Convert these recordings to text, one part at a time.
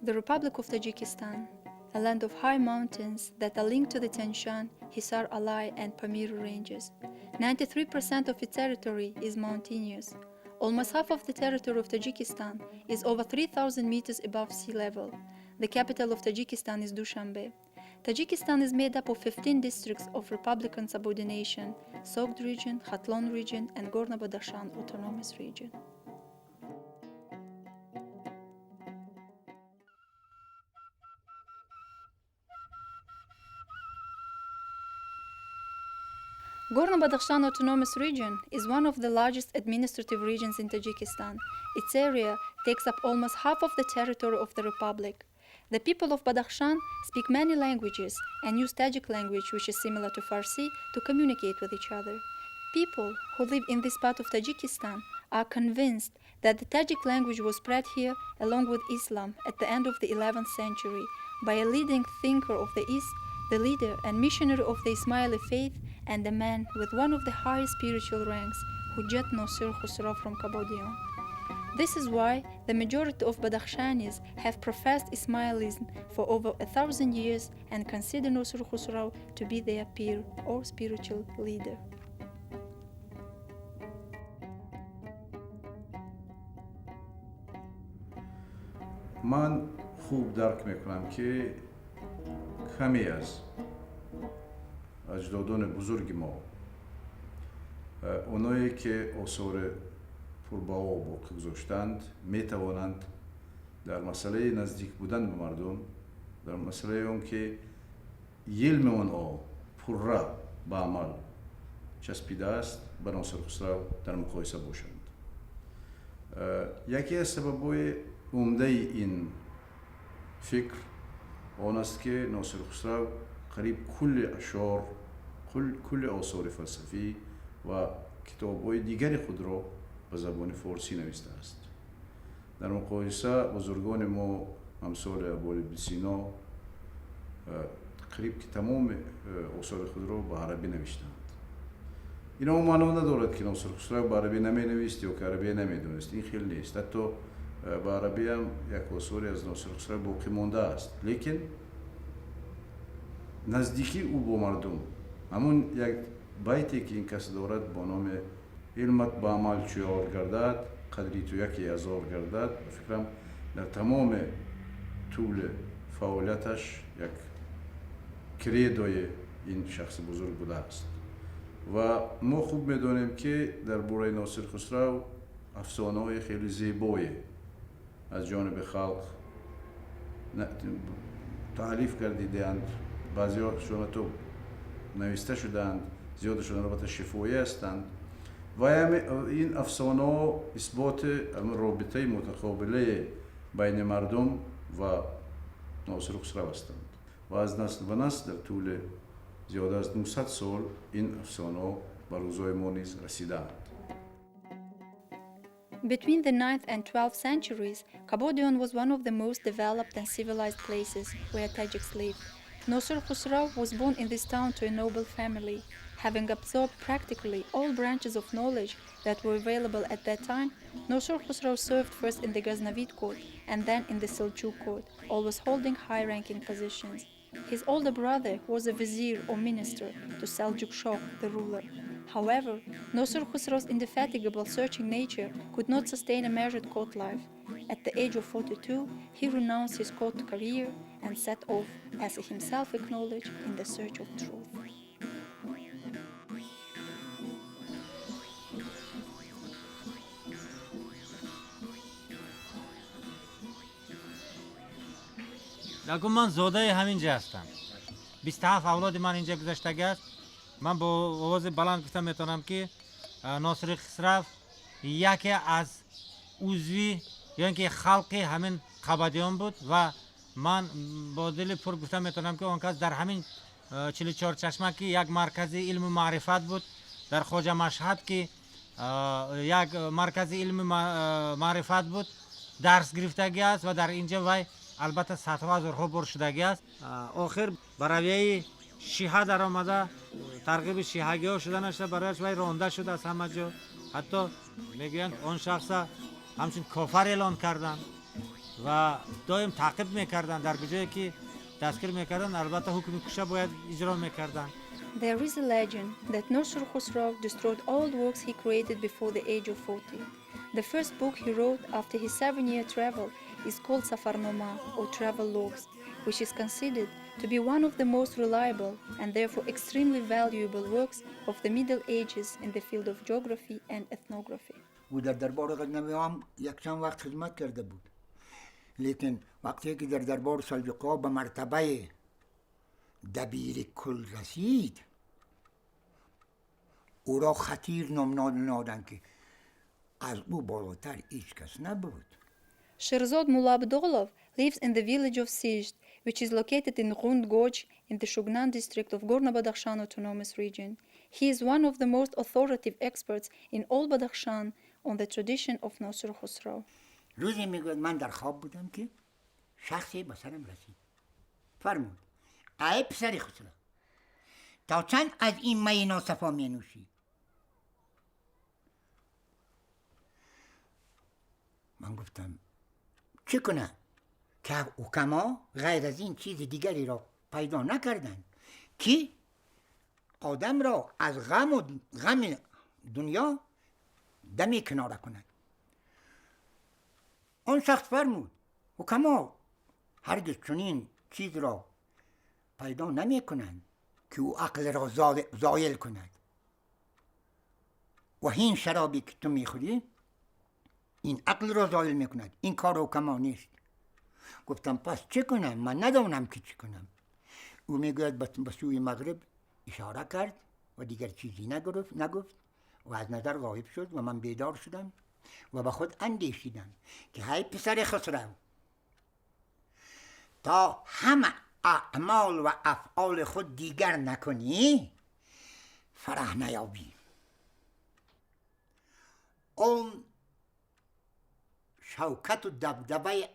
The Republic of Tajikistan, a land of high mountains that are linked to the Tian Shan, Hisar Alai and Pamir ranges. 93% of its territory is mountainous. Almost half of the territory of Tajikistan is over 3,000 meters above sea level. The capital of Tajikistan is Dushanbe. Tajikistan is made up of 15 districts of Republican subordination: Sogd region, Khatlon region, and Gorno-Badakhshan autonomous region. Gorno-Badakhshan Autonomous Region is one of the largest administrative regions in Tajikistan. Its area takes up almost half of the territory of the republic. The people of Badakhshan speak many languages and use Tajik language, which is similar to Farsi, to communicate with each other. People who live in this part of Tajikistan are convinced that the Tajik language was spread here along with Islam at the end of the 11th century by a leading thinker of the East, the leader and missionary of the Ismaili faith, and a man with one of the highest spiritual ranks, Hujjat Nosir Khusraw from Qubodiyónî. This is why the majority of Badakhshanis have professed Ismailism for over 1,000 years and consider Nosir Khusraw to be their peer or spiritual leader. من خوب درک میکنم که کمی از اجدادان بزرگ ما، اونایی که آثار پربها و باقی گذاشتند، میتوانند در مسئله نزدیک بودن به مردم، در مسئله اون که علم اونها پرره به عمل چسبیده است، به ناصر خسرو در مقایسه باشند. یکی از سبب‌های عمده این فکر آن است که ناصر خسرو قریب کل اشعار، کل آثار فلسفی و کتاب‌های دیگر خود را به زبان فارسی نوشته است. در مقایسه بزرگان ما امثال ابوالعبد سینا قریب که تمام آثار خود را به عربی نوشتند. اینا معنا ندارد که ناصر خسرو به عربی نمی نوشت یا که عربی نمی دونست. این خیلی نیست. حتی به عربی هم یک آثاری از ناصر خسرو باقی مانده است. لیکن نزدیکی او با مردم، همون یک بیتی که این کس دارد با نام علمت به عمل چو یار گردد قدری تو یکی هزار گردد، فکرم در تمام طول فعالیتش یک کریدوی این شخص بزرگ بوده است. و ما خوب میدانیم که در باره ناصر خسرو افسانه‌های خیلی زیبایی از جانب خلق تألیف کردیدند، بعضی‌هاشون تو نوشته شدند، زیادشون البته شفاهی هستند و این افسانه اثبات رابطه متقابله بین مردم و ناصر خسرو هستند و از نسل به نسل در طول زیاده از 900 سال این افسانه به روزهای ما نیز رسیدند. Between the 9th and 12th centuries, Qubodiyónî was one of the most developed and civilized places where Tajiks lived. Nosir Khusraw was born in this town to a noble family. Having absorbed practically all branches of knowledge that were available at that time, Nosir Khusraw served first in the Ghaznavid court and then in the Seljuk court, always holding high-ranking positions. His older brother was a vizier or minister to Seljuk Shah, the ruler. However, Nosir Khusraw's indefatigable searching nature could not sustain a measured court life. At the age of 42, he renounced his court career and set off, as he himself acknowledged, in the search of truth. نگو من زاده همینجا هستم. 27 اولاد من اینجا گذشته است. من با آواز بلند گفتم میتونم که ناصر خسرو یکی از عضوی یا اینکه خلقی همین قبادیان بود و من با دل پر گفتم میتونم که اون کس در همین 44 چشمک یک مرکز علم و معرفت بود، در خواجه مشهد که یک مرکز علم معرفت بود درس گرفتگی است و در اینجا وی البته صدها هزارها بار شدگی است. آخر برای شیعه در آمده، ترغیب شیعگی ها شده نشده، برایش وی رانده شده از همه جا. حتی میگویند آن شخص همچون کافر اعلان کردند. و دائم تعقیب میکردن. در بجایی که دستگیر میکردن البته حکم کشته باید اجرا میکردن. There is a legend that Nosir Khusraw destroyed all the works he created before the age of 40. The first book he wrote after his 7-year travel is called Safarnoma, or Travel Logs, which is considered to be one of the most reliable and therefore extremely valuable works of the Middle Ages in the field of geography and ethnography. او در دربار غزنوی هم یک چند وقت خدمت کرده بود، لیکن وقتی که در دربار سلجوق‌ها به مرتبه دبیر کل رسید، او را خطیر نام نادند که از او بالاتر هیچ کس نبود. Sherzod Mullah Abdolov lives in the village of Sizht, which is located in Rund Gorge in the Shugnan district of Gorno-Badakhshan Autonomous Region. He is one of the most authoritative experts in all Badakhshan on the tradition of Nosir Khusraw. روزی میگوید من در خواب بودم که شخصی به سرم رسید، فرمود ای پسر خسرو، تا چند از این می ناصفا می نوشی؟ من گفتم چه کنم که حکما غیر از این چیز دیگری را پیدا نکردند که آدم را از غم دنیا دمی کناره کند. آن شخص فرمود حکما هرگز چنین چیز را پیدا نمی کنند که او عقل را زایل کند و این شرابی که تو میخوری این عقل را زایل میکند. این کار حکما نیست. گفتم پس چه کنم؟ من ندانم که چه کنم. او میگوید به سوی مغرب اشاره کرد و دیگر چیزی نگفت و از نظر غایب شد و من بیدار شدم و به خود اندیشیدم که های پسر خسرو، تا همه اعمال و افعال خود دیگر نکنی فرح نیابی. اون شوکت و دبدبه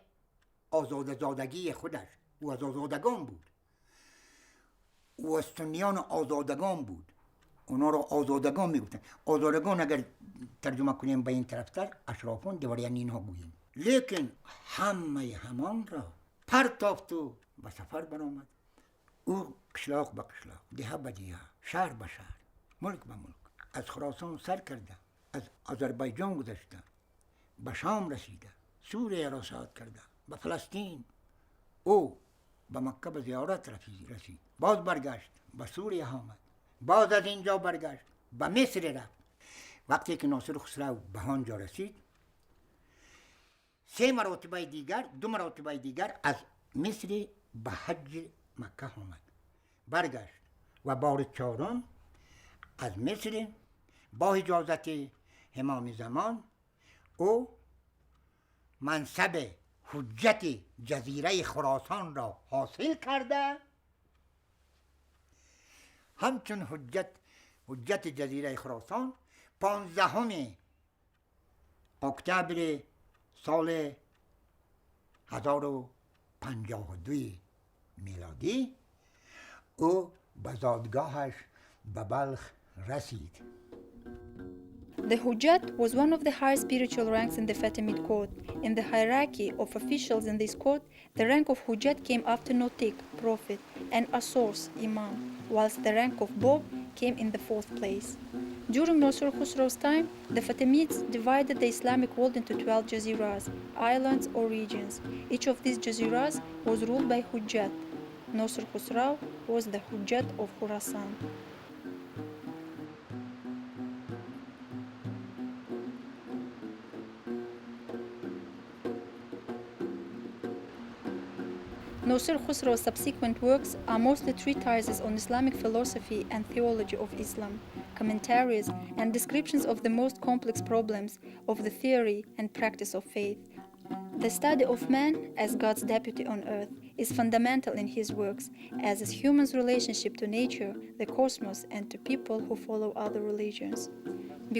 آزادگی خودش، او از آزادگان بود، او از سنیان آزادگان بود، اونا رو آزادگان میگفتن. آزادگان اگر ترجمه کنیم به این طرفتر اشرافان دیوریان اینها گوییم. لیکن همه همان را پرتافت و به سفر برآمد. او قشلاق به قشلاق، دیه به دیه، شهر به شهر، ملک به ملک، از خراسان سر کرده، از آذربایجان گذشته، به شام رسیده، سوریه را صعود کرده، به فلسطین. او به مکه به زیارت رسید، باز برگشت به سوریه آمد، باز از اینجا برگشت به مصر رفت. وقتی که ناصر خسرو به آنجا رسید، 2 مرتبه دیگر از مصر به حج مکه آمد، برگشت و بار 4 از مصر با اجازت امام زمان او منصب حجت جزیره خراسان را حاصل کرده. همچون حجت جزیره خراسان 15 اکتبر سال 1052 میلادی او به زادگاهش به بلخ رسید. The Hujjat was one of the high spiritual ranks in the Fatimid court. In the hierarchy of officials in this court, the rank of Hujjat came after Notik, prophet, and Asors, imam, whilst the rank of Bob came in the 4th place. During Nosir Khusraw's time, the Fatimids divided the Islamic world into 12 jaziras, islands or regions. Each of these jaziras was ruled by Hujjat. Nosir Khusraw was the Hujjat of Khurasan. Nosir Khusraw's subsequent works are mostly treatises on Islamic philosophy and theology of Islam, commentaries and descriptions of the most complex problems of the theory and practice of faith. The study of man as God's deputy on earth is fundamental in his works, as is humans' relationship to nature, the cosmos, and to people who follow other religions.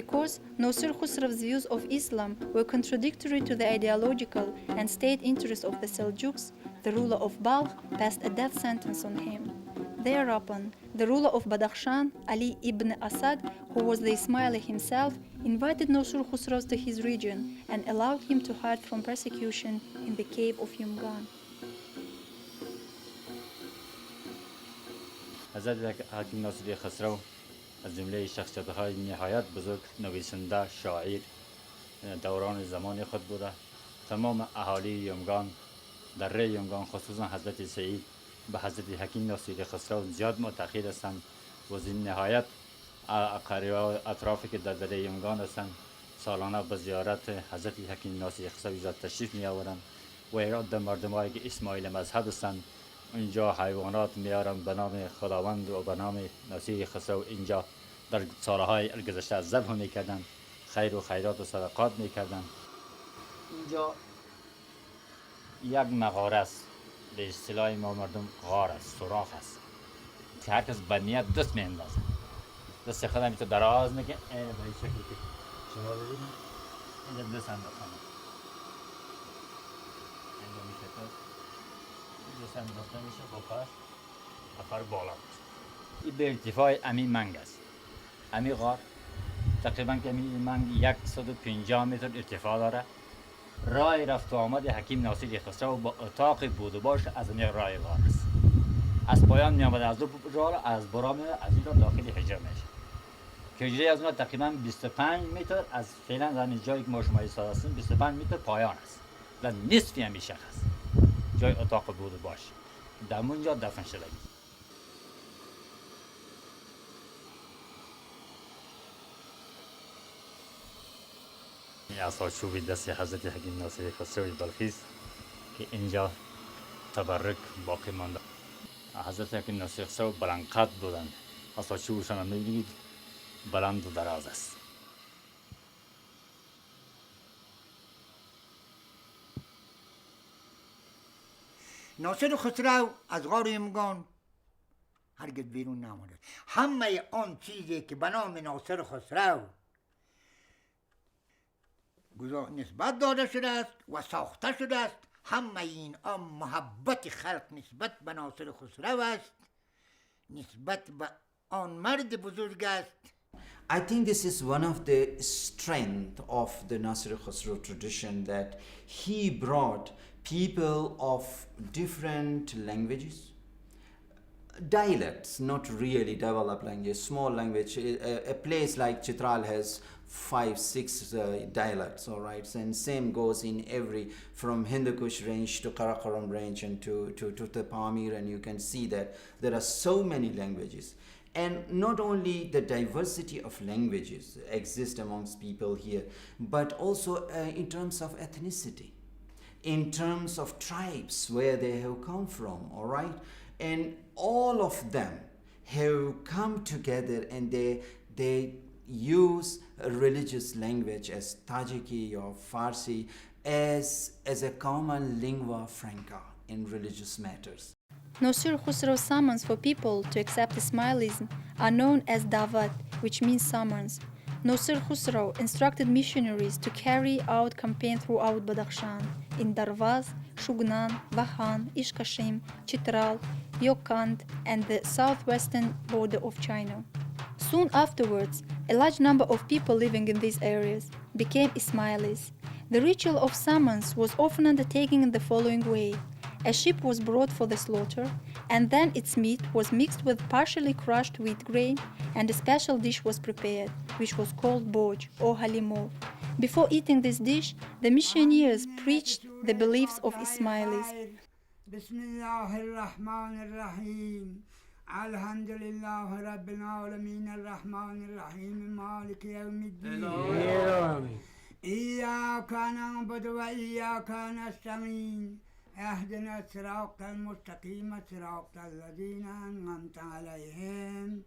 Because Nosir Khusraw's views of Islam were contradictory to the ideological and state interests of the Seljuks, the ruler of Balkh passed a death sentence on him. Thereupon, The ruler of Badakhshan, Ali ibn Asad, who was the Ismaili himself, invited Nosir Khusraw to his region and allowed him to hide from persecution in the cave of Yumgan. حضرت حکیم ناصری خسرو از جمله شخصیت‌های نهایت بزرگ، نویسنده، شاعر دوران زمان خود بوده. تمام اهالی یمگان، دره یمگان، خصوصا حضرت سعید به حضرت حکیم ناصری خسرو زیاد معتقد هستند و زین نهایت اطرافی که در دره یمگان هستند سالانه به زیارت حضرت حکیم ناصری خسرو تشریف می آورند و اراده مردمایی که اسماعیل مذهب هستند اینجا حیوانات میارن به نام خداوند و به نام ناصری خسرو اینجا در سالهای گذشته ذبح میکردن، خیر و خیرات و صدقات میکردن. اینجا یک مغاره است، به اصطلاح ما مردم غار است، سوراخ است که هر کس به نیت دست میاندازه، دست خود هم تو دراز میکنه به این شکلی که شما ببینید اینجا دست انداختن اینجا میشه دست انداخته میشه با پاش افر بالا. این به ارتفاع امی منگ است. امی غار تقریبا که امی منگ 150 متر ارتفاع داره. راه رفت و آمد حکیم ناصری خسرو با اتاق بود و باش از امی راه غار است. از پایان می آمده از دو راه از برا می از این را داخل حجره میشه که حجره از اون تقریبا 25 متر از فعلا در جایی که ما شما ایستاده هستیم 25 متر پایان است. در نصف امی شخص جای اتاق بود باش در اونجا دفن شده. این عصا چوبی دست حضرت حکیم ناصری خسروی بلخی است که اینجا تبرک باقی مانده. حضرت حکیم ناصری خسرو بلند قد بودند. عصا چوبشان هم می‌بینید بلند و دراز است. ناصر خسرو از غار یمگان هرگز بیرون نماند. همه آن چیزی که به نام ناصر خسرو نسبت داده شده است و ساخته شده است، همه این محبت خلق نسبت به ناصر خسرو است، نسبت به آن مرد بزرگ است. I think this is one of the strength of the Nosir Khusraw tradition, that he brought people of different languages, dialects, not really developed language, small language. A place like Chitral has 5-6 dialects, all right, and same goes in every, from Hindu Kush range to Karakoram range and to the Pamir, and you can see that there are so many languages. And not only the diversity of languages exist amongst people here, but also in terms of ethnicity, in terms of tribes where they have come from, all right? And all of them have come together and they use a religious language as Tajiki or Farsi as a common lingua franca in religious matters. Nosir Khusraw's summons for people to accept Ismailism are known as Davat, which means summons. Nosir Khusraw instructed missionaries to carry out campaigns throughout Badakhshan, in Darvaz, Shugnan, Vahan, Ishkashim, Chitral, Yokand, and the southwestern border of China. Soon afterwards, a large number of people living in these areas became Ismailis. The ritual of summons was often undertaken in the following way. A sheep was brought for the slaughter, and then its meat was mixed with partially crushed wheat grain, and a special dish was prepared, which was called boj or halimov. Before eating this dish, the missionaries preached the beliefs of Ismailis. Bismillahirrahmanirrahim. Alhamdulillah Rabbil Alameen Ar-Rahmanir-Rahim Malik Yawmiddin. Iyyaka na'budu wa iyyaka nasta'in. اهدنا الصراط المستقيم صراط الذين أنعمت عليهم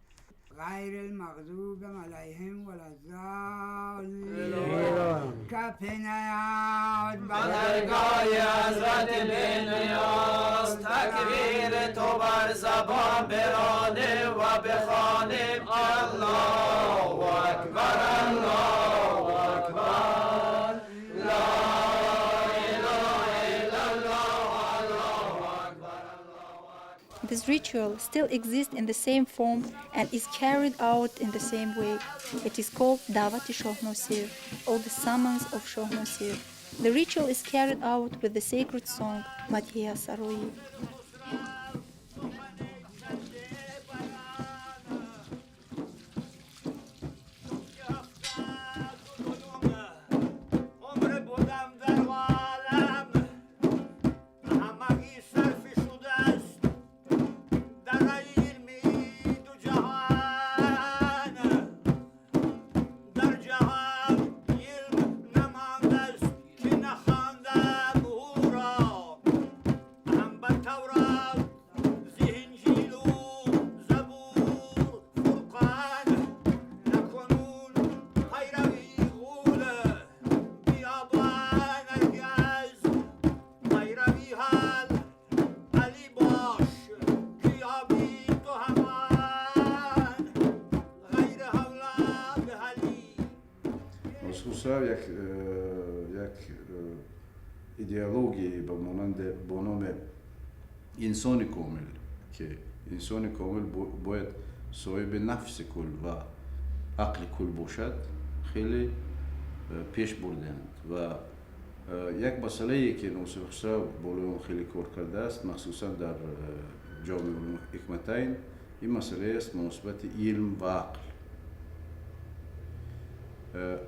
غير المغضوب عليهم ولا الضالين. کفنا یاد بزرگای حضرت بنیاز تکبیر تو بر زبان برانه و بخوانیم الله اکبر الله اکبر لا The This ritual still exists in the same form and is carried out in the same way. It is called Dawat-i Shoh Nosir, or the summons of Shoh Nosir. The ritual is carried out with the sacred song Madhiya Saroyi. یک ایدئولوژی با نام انسان کامل که انسان کامل باید صاحب نفس کل و عقل کل باشد خیلی پیش بردند و یک مسئله که ناصر خسرو بالا خیلی کار کرده است مخصوصا در جامعه علوم حکمتین این مسئله است مناسبت علم و عقل.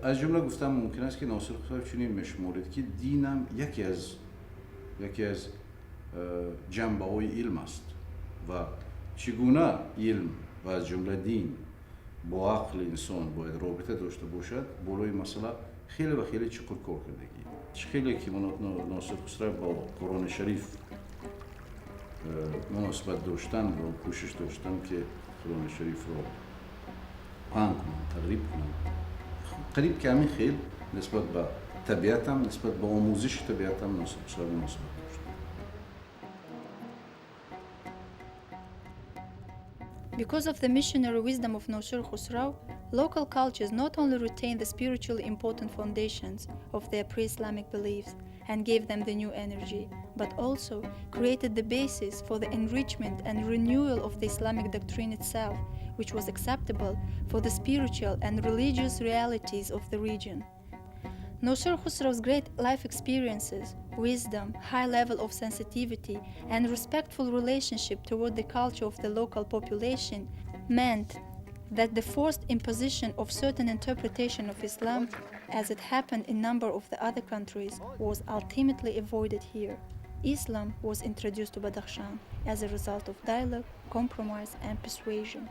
از جمله گفتم ممکن است که ناصر خسرو چنین میشمارد که دینم یکی از جنبه های علم است و چگونه علم و از جمله دین با عقل انسان باید رابطه داشته باشد بالای مسئله خیلی و خیلی چقدر کار کردگی. خیلی که ناصر خسرو با قرآن شریف مناسبت داشتن و کوشش داشتن که قرآن شریف را پنگ کنن، تقریب کنن. قریب که همین خیلی نسبت به طبیعتم، نسبت به آموزش طبیعتم ناصر خسرو مناسبت داشت. Because of the missionary wisdom of Nosir Khusraw, local cultures not only retained the spiritually important foundations of their pre-Islamic beliefs and gave them the new energy, but also created the basis for the enrichment and renewal of the Islamic doctrine itself, which was acceptable for the spiritual and religious realities of the region. Nosir Khusraw's great life experiences, wisdom, high level of sensitivity, and respectful relationship toward the culture of the local population meant that the forced imposition of certain interpretation of Islam, as it happened in a number of the other countries, was ultimately avoided here. Islam was introduced to Badakhshan as a result of dialogue, compromise, and persuasion.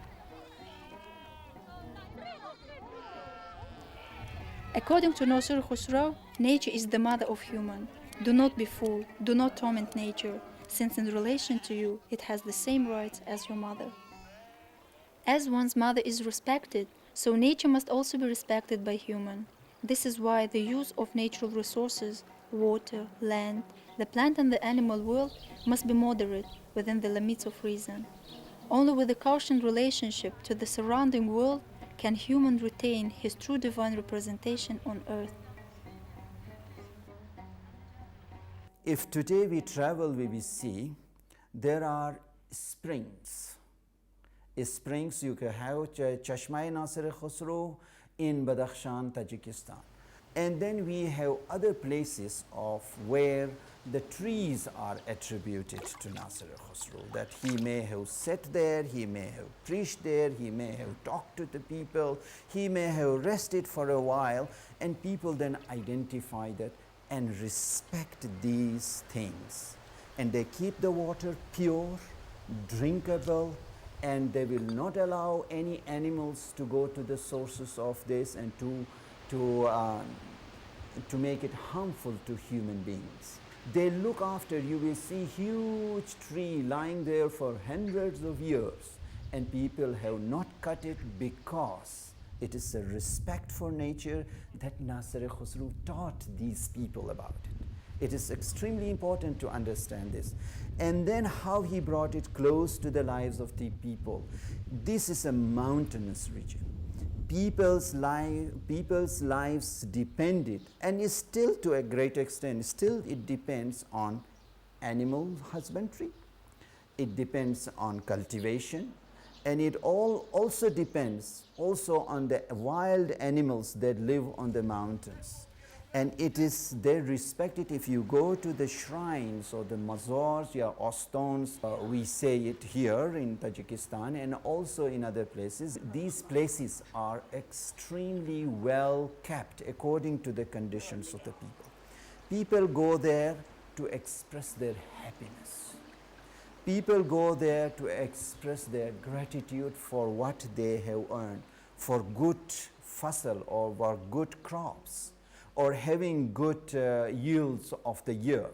According to Nosir Khusraw, nature is the mother of human. Do not be fooled, do not torment nature, since in relation to you, it has the same rights as your mother. As one's mother is respected, so nature must also be respected by human. This is why the use of natural resources, water, land, the plant and the animal world must be moderate within the limits of reason. Only with a cautioned relationship to the surrounding world can human retain his true divine representation on earth. If today we travel, we will see there are springs. Springs you can have Chashma Nosir Khusraw in Badakhshan, Tajikistan. And then we have other places of where the trees are attributed to Nosir Khusraw, that he may have sat there, he may have preached there, he may have talked to the people, he may have rested for a while, and people then identify that and respect these things. And they keep the water pure, drinkable, and they will not allow any animals to go to the sources of this and to make it harmful to human beings. They look after, you will see huge tree lying there for hundreds of years, and people have not cut it because it is a respect for nature that Nosir Khusraw taught these people about it. It is extremely important to understand this. And then how he brought it close to the lives of the people. This is a mountainous region. People's lives depended, and is still to a great extent, still it depends on animal husbandry it depends on cultivation, and it also depends on the wild animals that live on the mountains. And it is their respected, if you go to the shrines or the mazars, ostans, we say it here in Tajikistan and also in other places, these places are extremely well kept according to the conditions of the people. People go there to express their happiness. People go there to express their gratitude for what they have earned, for good fasal or for good crops, or having good yields of the year.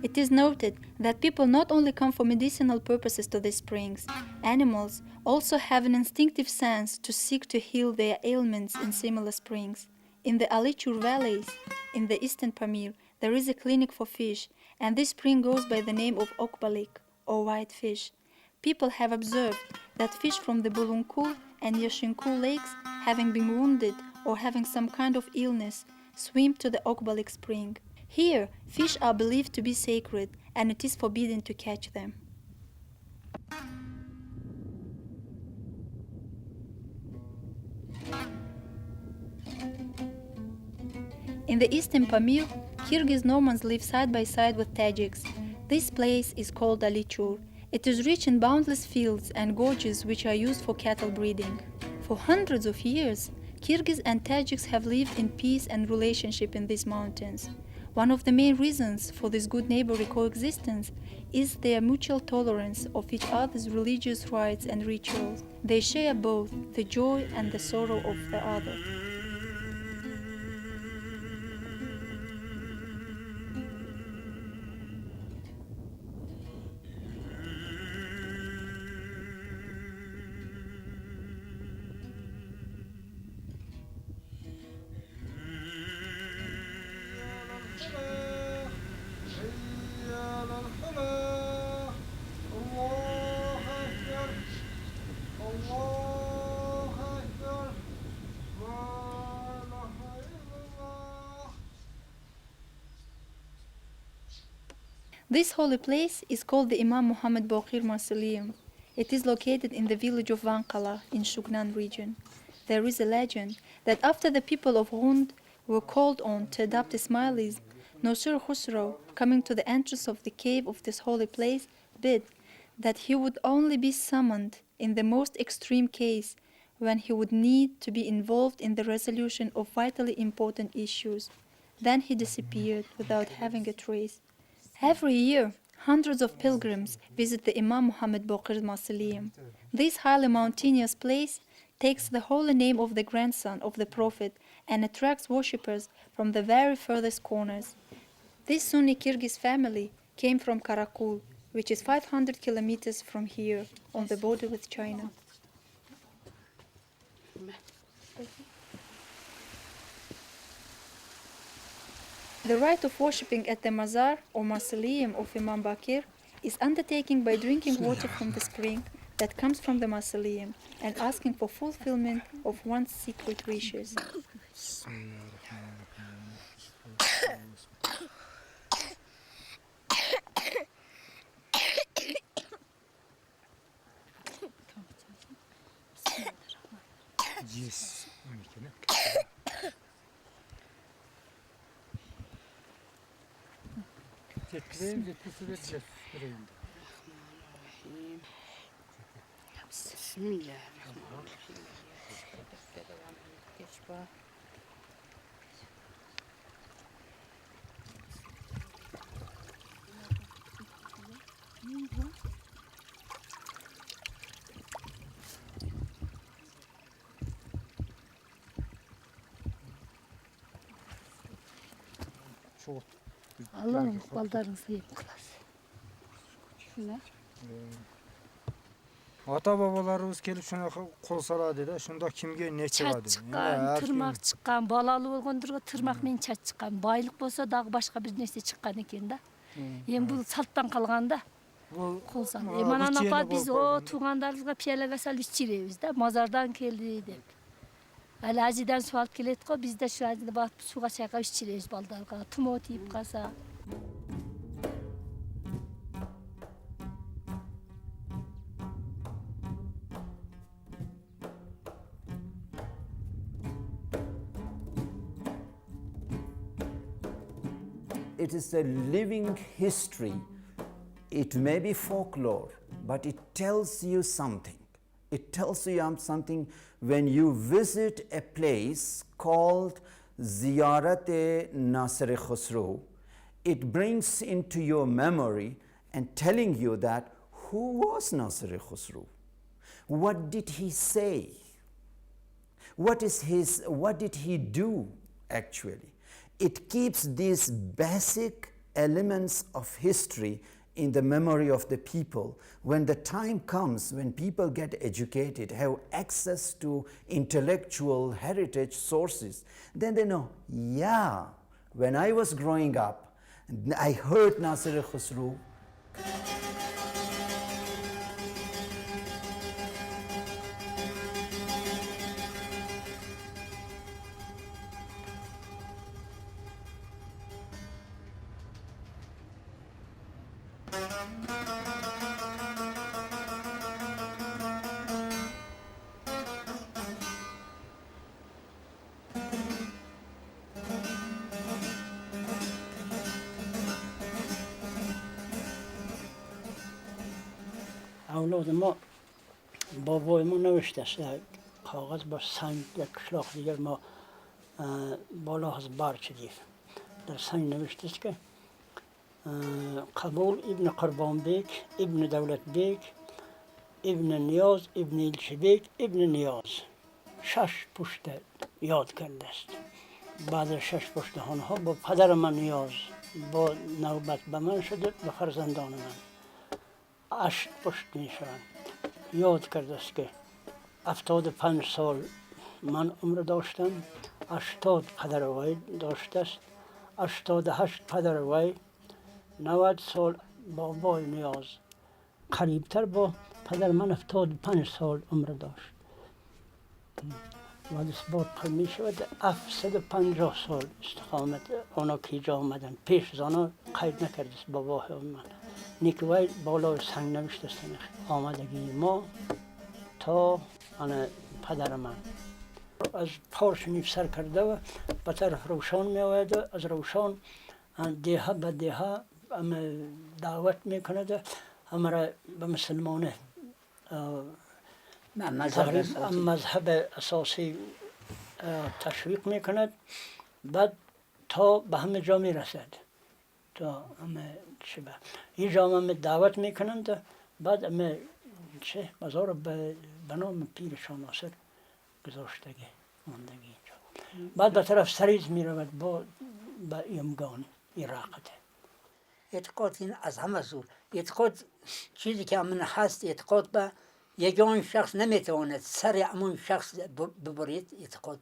It is noted that people not only come for medicinal purposes to these springs, animals also have an instinctive sense to seek to heal their ailments in similar springs. In the Alichur valleys, in the eastern Pamir, there is a clinic for fish, and this spring goes by the name of Okbalik, or white fish. People have observed that fish from the Bulunkul and Yashinkul lakes, having been wounded or having some kind of illness, swim to the Okbalik spring. Here, fish are believed to be sacred, and it is forbidden to catch them. In the eastern Pamir, Kyrgyz Normans live side by side with Tajiks. This place is called Alichur. It is rich in boundless fields and gorges which are used for cattle breeding. For hundreds of years, Kyrgyz and Tajiks have lived in peace and relationship in these mountains. One of the main reasons for this good neighborly coexistence is their mutual tolerance of each other's religious rites and rituals. They share both the joy and the sorrow of the other. This holy place is called the Imam Muhammad Baqir Mausoleum. It is located in the village of Vankala in Shugnan region. There is a legend that after the people of Rund were called on to adopt Ismailism, Nosir Khusraw, coming to the entrance of the cave of this holy place, bid that he would only be summoned in the most extreme case, when he would need to be involved in the resolution of vitally important issues. Then he disappeared without having a trace. Every year, hundreds of pilgrims visit the Imam Muhammad Baqir Mausoleum. This highly mountainous place takes the holy name of the grandson of the Prophet and attracts worshippers from the very furthest corners. This Sunni Kyrgyz family came from Karakul, which is 500 kilometers from here, on the border with China. The rite of worshipping at the mazar or mausoleum of Imam Baqir is undertaken by drinking water from the spring that comes from the mausoleum and asking for fulfillment of one's secret wishes. Allah'ım baldarınızı yapıklasın. Şuna. ата бабаларыбыз келип шунака кол салат да, шунда кимге нече чач бады. чыккан, тырмак чыккан, балалы болгондорго тырмак менен чач чыккан. Байлык болсо дагы башка бир нерсе чыккан экен да. Эми бул салттан калган да. Кол салат. Манан апа биз туугандарыбызга пиялага салып ичиребиз да, мазардан келди деп. Ал ажидан суу алып келет го, биз да шу ажида барып сууга чайкап ичиребиз балдарга. Тумо тийип калса. It is a living history. It may be folklore, but it tells you something. It tells you something when you visit a place called Ziyarat Nosir Khusraw. It brings into your memory and telling you that who was Nosir Khusraw? What did he say? What did he do actually? It keeps these basic elements of history in the memory of the people. When the time comes, when people get educated, have access to intellectual heritage sources, then they know, yeah, when I was growing up, I heard Nosir Khusraw. اولاد ما بابای ما نوشته است کاغذ با سنگ یک شلاخ دیگر ما بالا از بار چیدیم در سنگ نوشته است که قبول ابن قربان بیک ابن دولت بیک ابن نیاز ابن ایلچی بیک ابن نیاز 6 پشت یاد کرده است. بعد 6 پشت آنها با پدر من نیاز با نوبت به من شده به فرزندان من 8 پشت می شوند. یاد کرده است که 75 سال من عمر داشتم، 80 پدر وی داشته است، 88 پدر وی، 90 سال بابای نیاز قریبتر با پدر من 75 سال عمر داشت و اثبات می شود 750 سال استقامت آنها که اینجا آمدن پیش از آنها قید نکرده است بابای من نیکوی بالای سنگ نوشته است آمدگی ما تا آن پدر من از پارچ سر کرده و به طرف روشان می آید و از روشان دیها به دیها دعوت می کند همه را به مسلمانه مذهب اساسی تشویق می کند بعد تا به همه جا می رسد تا همه شبه این جا همه دعوت می کنند بعد همه چه مزار به نام پیر شاه ناصر گذاشتگی ماندگی اینجا بعد به طرف سریز می رود با ایمگان ایراقته اعتقاد این از همه زور اعتقاد چیزی که من هست اعتقاد به یگان شخص نمیتواند سر امون شخص ببرید اعتقاد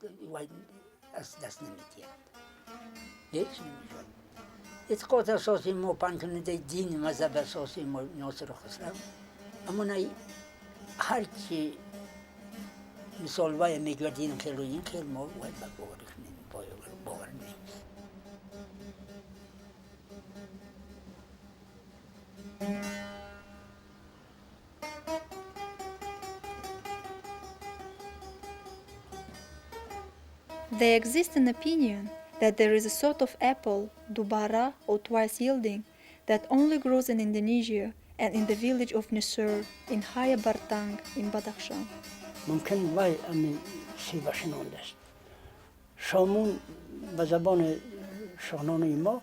از دست نمیدید هیچ نمیشود اعتقاد اساسی ما پنجکننده دین مذهب اساسی ما ناصر خسرو امون هر چی مثال وای میگه دین خیلی این خیلی ما وای باور نیست There exists an opinion that there is a sort of apple, dubara or twice yielding, that only grows in Indonesia and in the village of Nosir in Haya Bartang in Badakhshan. ممکن وای امین سیب شنونده است شامون به زبان شاهنامه ما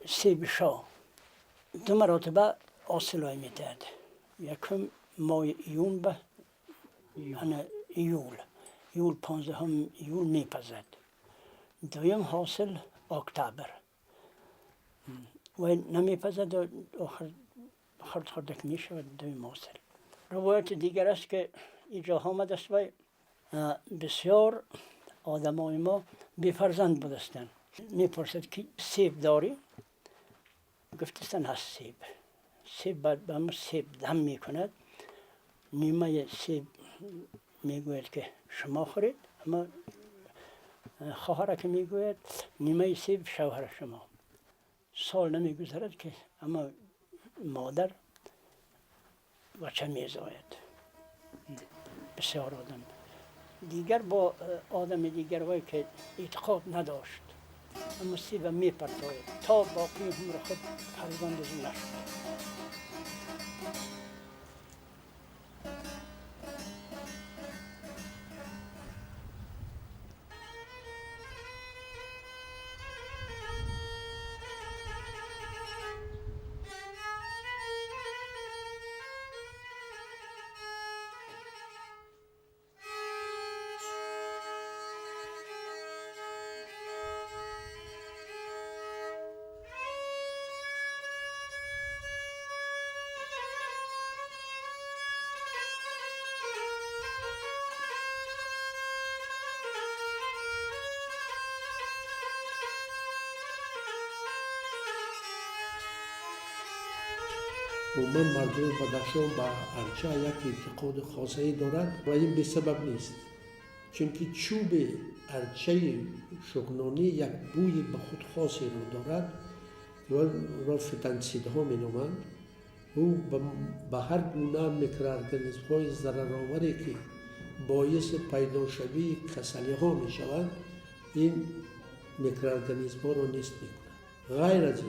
سیب شاه 2 مراتبه حاصل های میدهد یکم ماه ایون به یول 15 یول میپزد دویم حاصل اکتبر و نمیپزد آخر خردک میشود دویم حاصل روایت دیگر است که اینجا آمده است و بسیار آدمای ما بی‌فرزند بودستند. میپرسد که سیب داری؟ گفتستن هست سیب بعد به همون سیب دم میکند، نیمه سیب میگوید که شما خورید، اما خواهر که میگوید نیمه سیب شوهر شما. سال نمیگذرد که اما مادر بچه میزاید. بسیار آدم دیگر با آدم دیگر وای که اعتقاد نداشت، اما سیب میپرتاید تا باقی عمر خود فرزند از نشد. عموما مردم بدخشان به ارچه یک اعتقاد خاصی دارد و این به سبب نیست، چون که چوب ارچه شغنانی یک بوی به خود خاصی رو دارد که را فتنسیدها می نامند. او به هر گونه میکروارگانیسم های ضررآوری که باعث پیدا شوی کسلی ها می شوند این میکروارگانیسم ها را نیست می کند. غیر از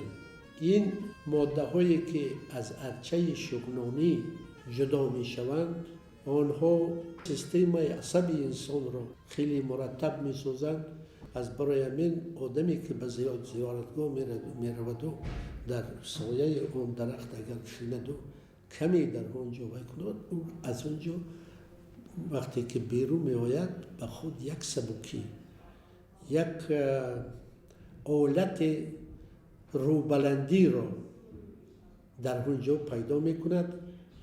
این ماده هایی که از ارچه شغنانی جدا می شوند آنها سیستم عصبی انسان را خیلی مرتب می سازند. از برای همین آدمی که به زیارتگاه می رود و در سایه آن درخت اگر شیند و کمی در آنجا وای کند، او از آنجا وقتی که بیرون می آید به خود یک سبکی، یک آلت روبلندی را در اونجا پیدا می کند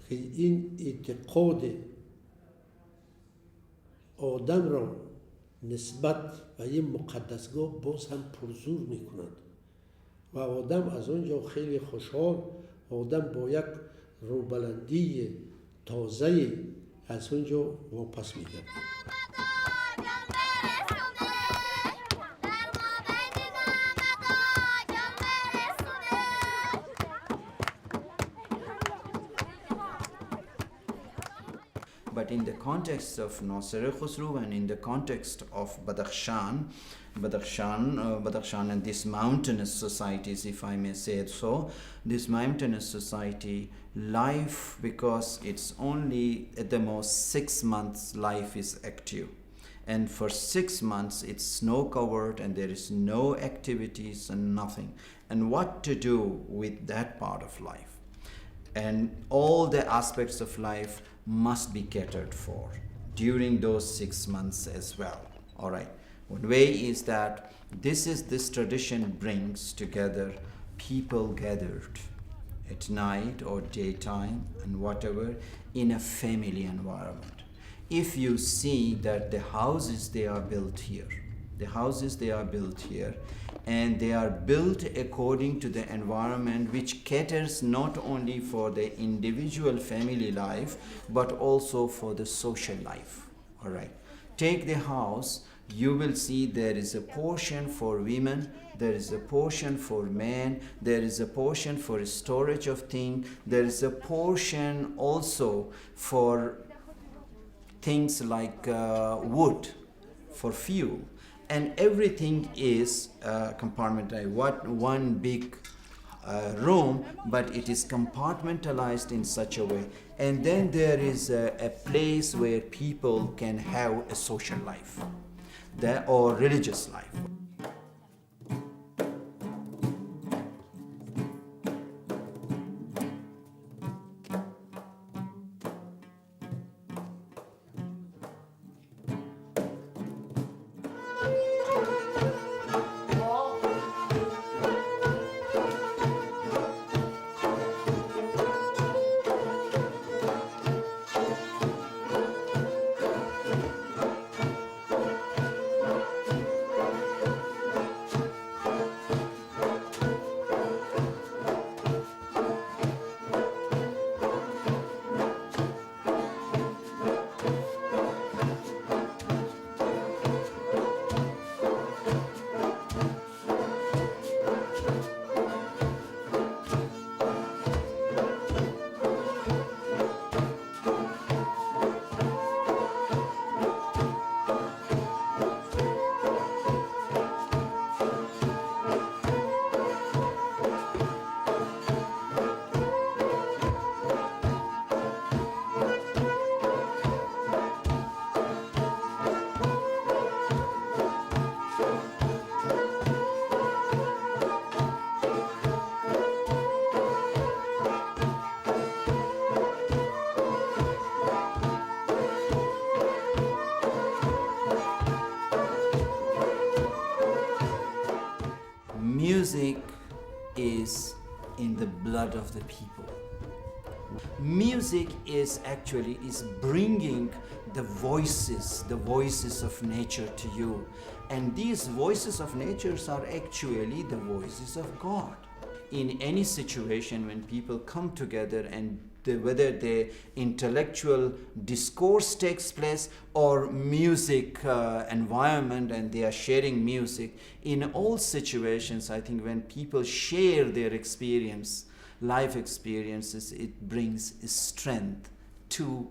که این اعتقاد آدم را نسبت به این مقدسگاه باز هم پرزور می کند و آدم از آنجا خیلی خوشحال، آدم با یک روبلندی تازه از آنجا واپس می گردد. But in the context of Nosir Khusraw and in the context of Badakhshan and these mountainous societies, if I may say it so, this mountainous society, life, because it's only at the most 6 months life is active. And for 6 months it's snow covered and there is no activities and nothing. And what to do with that part of life? And all the aspects of life must be catered for during those 6 months as well. All right. One way is that this tradition brings together people gathered at night or daytime and whatever in a family environment. If you see that the houses they are built here and they are built according to the environment which caters not only for the individual family life but also for the social life. All right. Take the house, you will see there is a portion for women, there is a portion for men, there is a portion for storage of things, there is a portion also for things like wood, for fuel. And everything is compartmentalized. One big room, but it is compartmentalized in such a way. And then there is a place where people can have a social life or religious life. blood of the people. Music is bringing the voices of nature to you, and these voices of nature are actually the voices of God. In any situation when people come together, and whether the intellectual discourse takes place or music environment, and they are sharing music, in all situations, I think when people share their life experiences, it brings strength to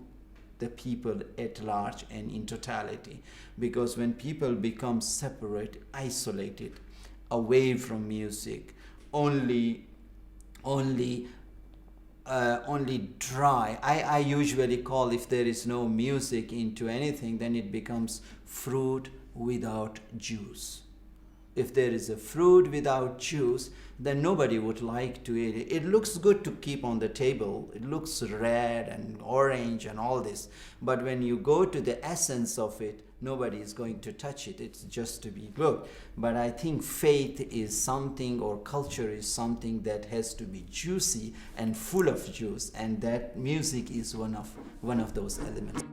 the people at large and in totality. Because when people become separate, isolated, away from music, only dry. I usually call, if there is no music into anything, then it becomes fruit without juice. If there is a fruit without juice, then nobody would like to eat it. It looks good to keep on the table. It looks red and orange and all this. But when you go to the essence of it, nobody is going to touch it. It's just to be looked. But I think faith is something, or culture is something that has to be juicy and full of juice. And that music is one of those elements.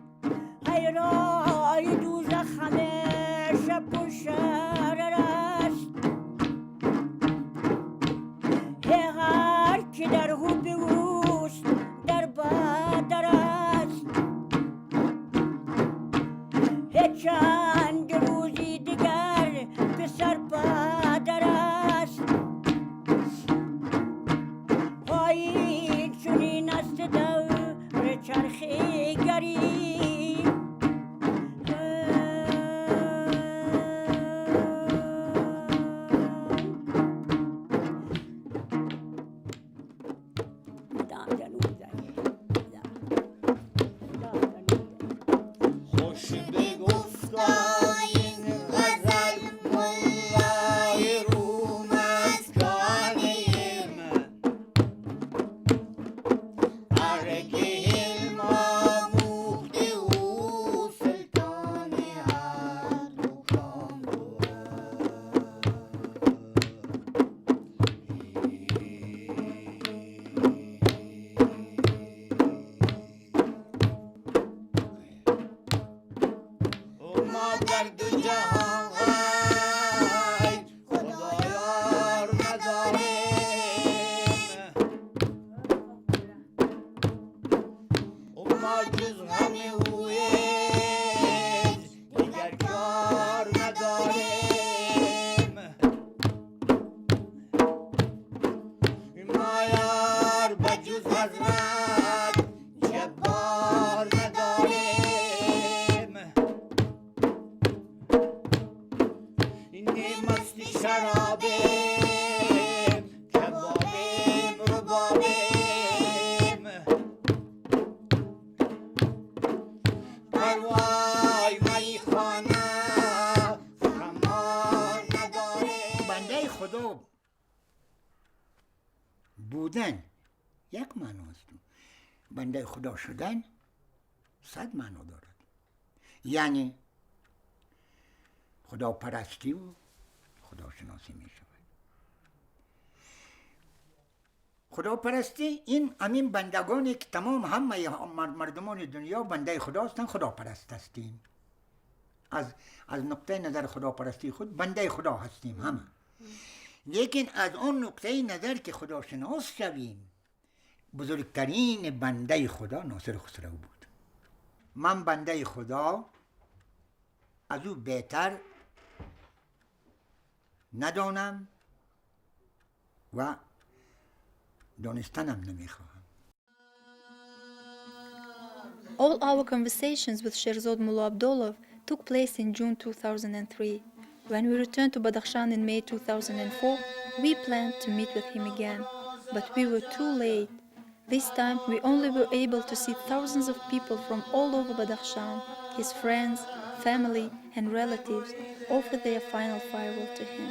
چند روزی دیگر پسر پدر است پایین چنین است دور چرخیگری بودن یک معناست، بنده خدا شدن 100 معنا دارد. یعنی خدا پرستی و خدا شناسی می شود. خدا پرستی این همین بندگانی که تمام همه مردمان دنیا بنده خدا هستند، خدا پرست هستیم. از نقطه نظر خدا پرستی خود بنده خدا هستیم همه. لیکن از اون نقطه نظر که خدا شناس شویم، بزرگترین بنده خدا ناصر خسرو بود. من بنده خدا از او بهتر ندانم و دانستنم نمیخواهم. All our conversations with Sherzod Mullah Abdolov took place in June 2003. When we returned to Badakhshan in May 2004, we planned to meet with him again, but we were too late. This time we only were able to see thousands of people from all over Badakhshan. His friends, family and relatives offer their final farewell to him.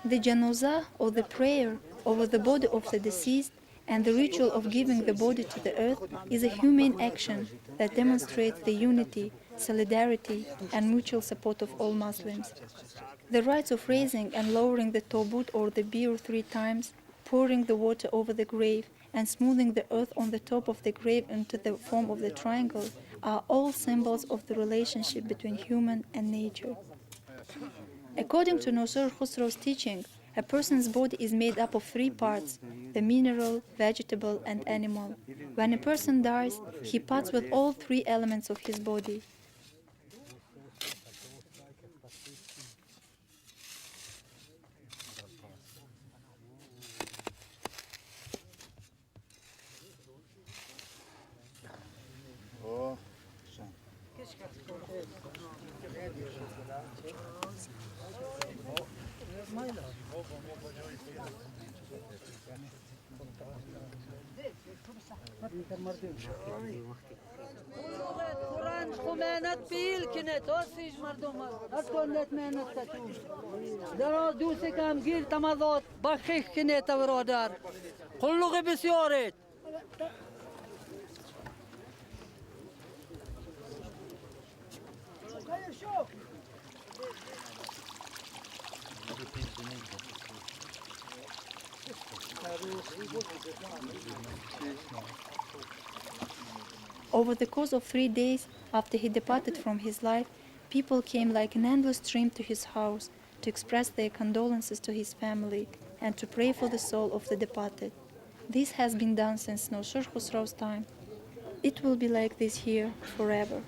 The janozah, or the prayer over the body of the deceased, and the ritual of giving the body to the earth is a humane action that demonstrates the unity, solidarity, and mutual support of all Muslims. The rites of raising and lowering the tobut or the bier 3 times, pouring the water over the grave, and smoothing the earth on the top of the grave into the form of the triangle are all symbols of the relationship between human and nature. According to Nosir Khusraw's teaching, a person's body is made up of 3 parts, the mineral, vegetable, and animal. When a person dies, he parts with all 3 elements of his body. قرآن خمانت بیل کنه تو سیج مردم اکنت مهنت کتو درا دوست کم گیر تمازات بخیخ کنه تورادر قلوق بسیارت Over the course of 3 days after he departed from his life, people came like an endless stream to his house to express their condolences to his family and to pray for the soul of the departed. This has been done since Nosir Khusraw's time. It will be like this here forever.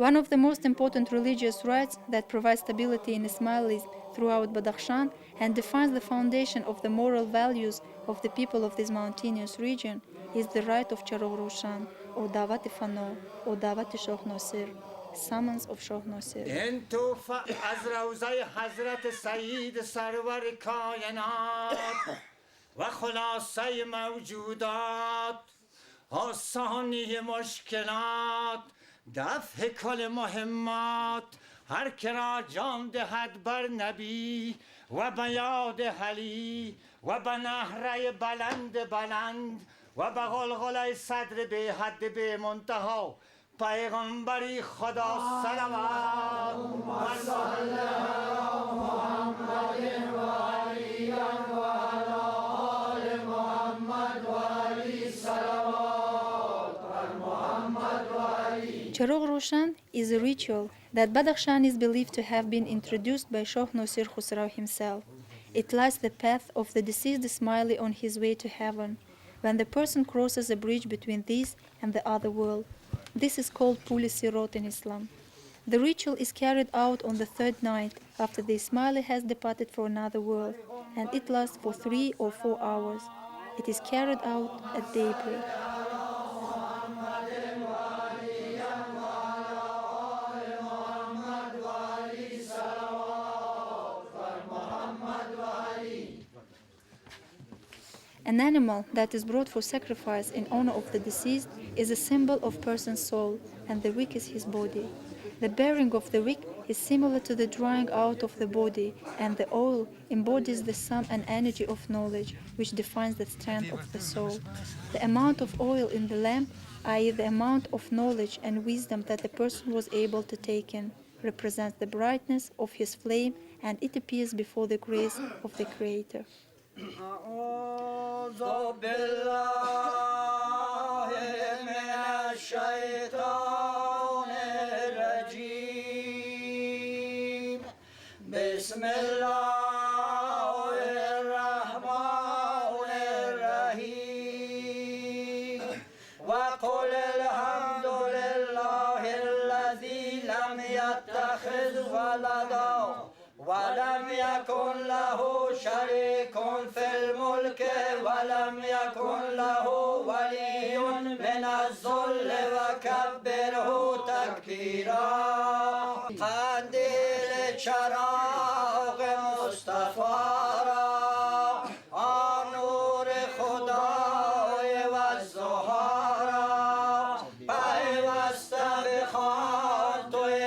One of the most important religious rites that provides stability in Ismailis throughout Badakhshan and defines the foundation of the moral values of the people of this mountainous region is the rite of Charogh Roshan, or Dawat Fano, or Dawat Shah Nosir, summons of Shah Nosir. این توفه از روضه حضرت سید سرور کائنات و خلاصه موجودات آسانی مشکلات دفع کل مهمات هر که را جان دهد بر نبی و به یاد حلی و به نهره بلند و به غلغله صدر به حد به منتها پیغمبری خدا صلوات و صلی علی محمد و علی و علی آل محمد و علی صلوات بر محمد و علی. Charogh Roshan is a ritual that Badakhshan is believed to have been introduced by Shah Nosir Khusraw himself. It lights the path of the deceased Ismaili on his way to heaven, when the person crosses a bridge between this and the other world. This is called Puli Sirot in Islam. The ritual is carried out on the 3rd night after the Ismaili has departed for another world, and it lasts for 3 or 4 hours. It is carried out at daybreak. An animal that is brought for sacrifice in honor of the deceased is a symbol of person's soul, and the wick is his body. The bearing of the wick is similar to the drying out of the body, and the oil embodies the sum and energy of knowledge, which defines the strength of the soul. The amount of oil in the lamp, i.e. the amount of knowledge and wisdom that the person was able to take in, represents the brightness of his flame, and it appears before the grace of the Creator. أعوذ بالله من الشيطان الرجيم بسم الله الرحمن الرحيم وقل الحمد لله الذي لم يتخذ ولدا ولم يكن له شريك في الملك ولم يكن له ولي من الذل وكبره تكبيرا قنديل چراغ مصطفى را نور خدای و الزهرا پیوسته بخوان توی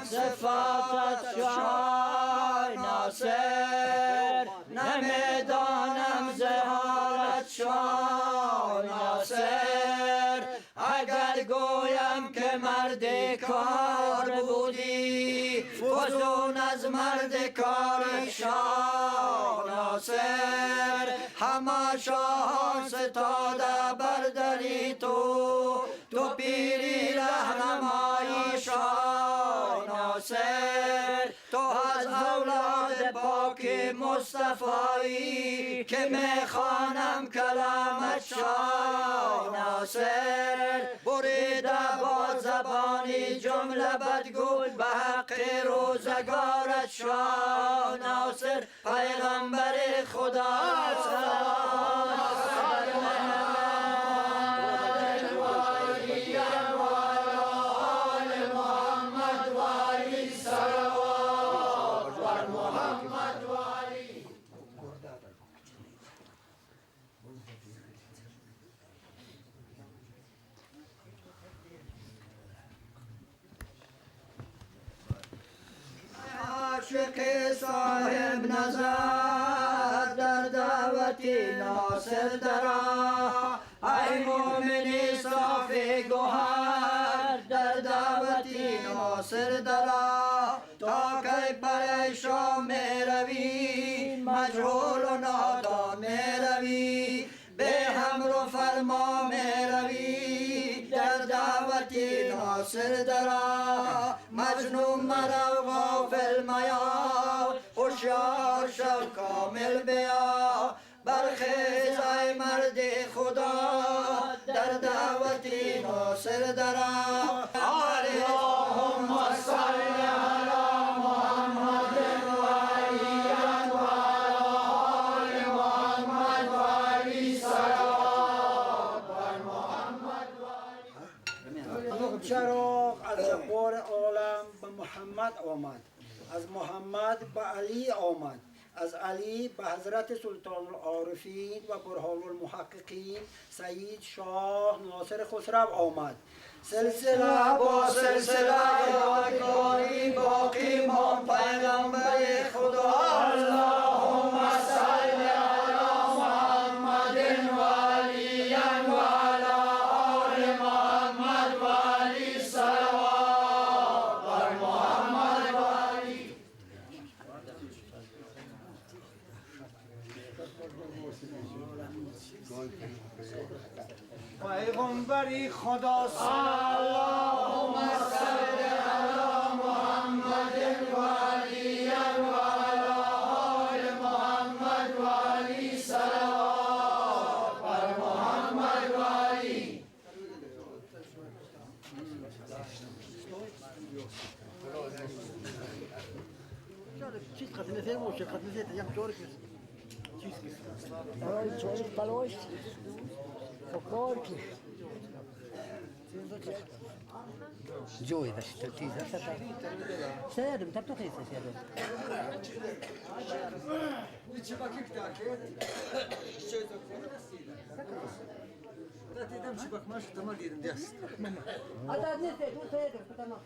صفاتت شای ناصر نمیدانم زهارت شای ناصر اگر گویم که مرد کار بودی فزون از مرد کار شاه ناصر همه شاهان ستاده بردری تو پیری رهنمایی شاه ناصر تو از اولاد پاک مصطفایی که میخوانم کلامت شاه ناصر بریده با زبانی جمله بدگوی به حق روزگارت شاه ناصر پیغمبر خدا عاشق صاحب نظر در دعوتی ناصر درا ای مومنی صافی گوهر در دعوتی ناصر درا تا کی پریشان میروی مجهول و نادان میروی به امر و فرما میروی در دعوتی ناصر درا مجنون مرو غافل میا هوشیار شو کامل بیا برخیز ای مرد خدا در دعوتی ناصر درا اللهم صل علی محمد و علی و آل محمد و علی صلوات بر محمد و علی چراغ از جبار عالم به محمد آمد از محمد به علی آمد از علی به حضرت سلطان العارفین و برهان المحققین سید شاه ناصر خسرو آمد سلسله با سلسله یادگاری باقی مان پیغمبر خدا اللهم صل علی محمد و علی و علی آل محمد و علی صلوات بر محمد و علی پیغمبری خدا اللهم صل علی محمد و علی و علی آل محمد و علی صلوات بر محمد و علی چیز خدمتی باشه خدمتی یک جور چیز آره جور پلوش فکر کی جوی داشت چیز است سیدم تبتو خیس سیدم چه باکی تاکید چه دیدم چه باک ماش تمام دیدم دست آتا نیست تو سیدم تمام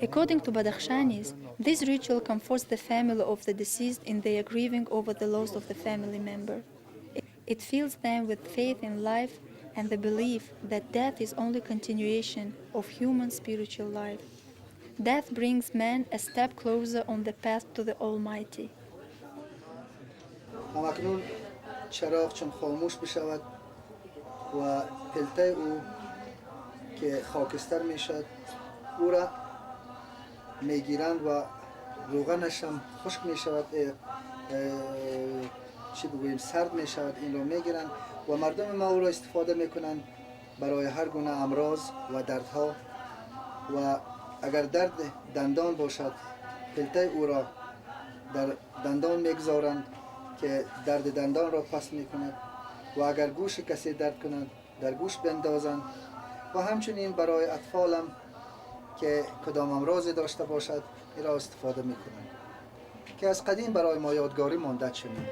According to Badakhshanis, this ritual comforts the family of the deceased in their grieving over the loss of the family member. It fills them with faith in life and the belief that death is only continuation of human spiritual life. Death brings man a step closer on the path to the Almighty. همکنون چراغ چون خاموش بشود و پلته او که خاکستر میشد او را میگیرند و روغنش هم خشک میشود چی بگوییم سرد میشود این رو میگیرند و مردم ما او را استفاده میکنند برای هر گونه امراض و دردها و اگر درد دندان باشد پلته او را در دندان میگذارند که درد دندان را پس میکند و اگر گوش کسی درد کند در گوش بندازند و همچنین برای اطفالم که کدام امراضی داشته باشد این را استفاده میکنند که از قدیم برای ما یادگاری مانده چنین